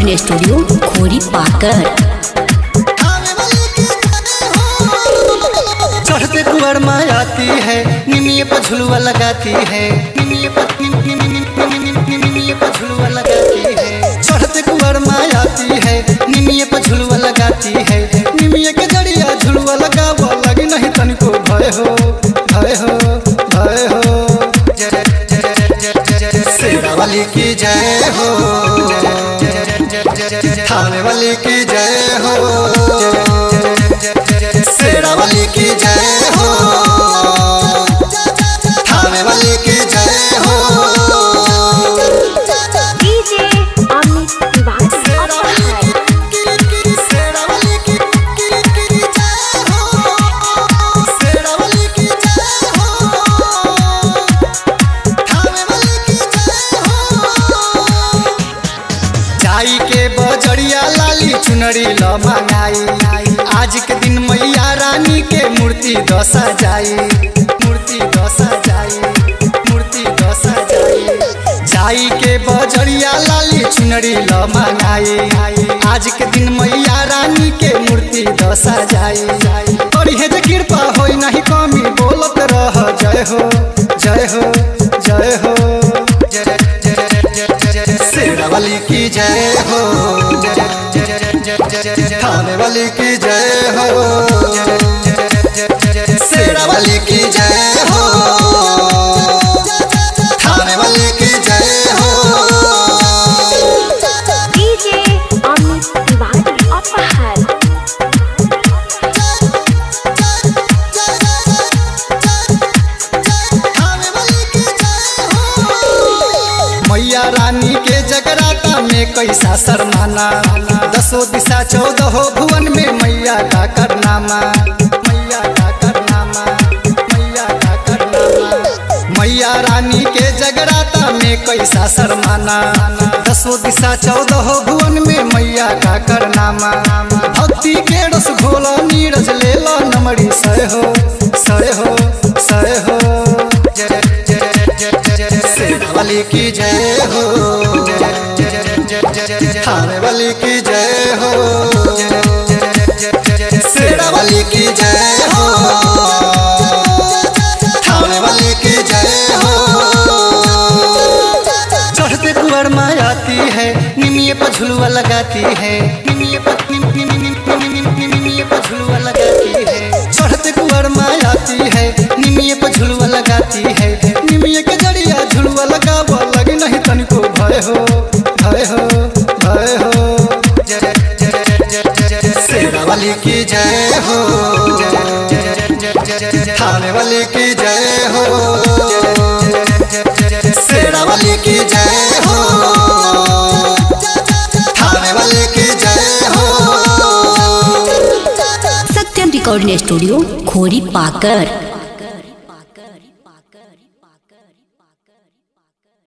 Recording studio खोरी पाकर। चढ़ते कुंवर माँ आती है, निमिये पर झुलुआ लगाती है, निमिये पर झुलुआ लगाती है। चढ़ते कुंवर माँ आती है, निमिये पर झुलुआ लगाती है। निमिये के जड़िया झुलुआ लगावा लगी नहीं तनिको भय हो, भय हो, भय हो। शेरा वाली की जय हो, थाने वाली की जय हो, शेरा वाली की जय हो, थाने वाली की जय हो। डीजे अमित तिवारी शेरा वाली की जय हो, शेरा वाली की जय हो, थाने वाली की जय हो। जाई के बजरिया लाली चुनरी ल मंगाई, आज के दिन मैया रानी के मूर्ति दसा जाई, मूर्ति दसा जाई, मूर्ति दसा जाई। जाई के बजरिया लाली चुनरी ल मंगाई, आज के दिन मैया रानी के मूर्ति दसा जाई। और हे जे कृपा होई नहीं कमी बोलत रह जय हो, जय हो, जय हो। शेरा वाली की जय हो, थाने वाली की जय हो, शेरा वाली की जय हो, थाने वाली की जय हो। डीजे अमित तिवारी अपहर। मैया रानी के जगराता में कैसा शर्माना, 10 दिशा 14 भुवन में मैया का करनामा, मैया का करनामा, मैया का करनामा। मैया रानी के जगराता में कैसा शर्माना, 10 दिशा 14 भुवन में मैया का करनामा। भक्ति के रस घोला नीरज ले लो नमरी सय हो, सय हो, सय हो। शेरा वाली की जय हो, थाने वाली की जय हो, शेरा वाली की जय हो, थाने वाली की जय हो। चढ़ते कुंवर माँ आती है, निमिये पर झुलुआ लगाती है, निमिये पर झुलुआ लगाती है। चढ़ते कुंवर माँ आती है, निमिये पर झुलुआ लगाती है। निमिये के जड़िया झुलुआ लगावा लगी नहीं तनिको भय हो, भय हो, भय हो। शेरा वाली की जय हो, थाने वाली की जय हो, शेरा वाली की जय हो, थाने वाली की जय हो। सत्यम रिकॉर्डिंग स्टूडियो खोरी पाकर।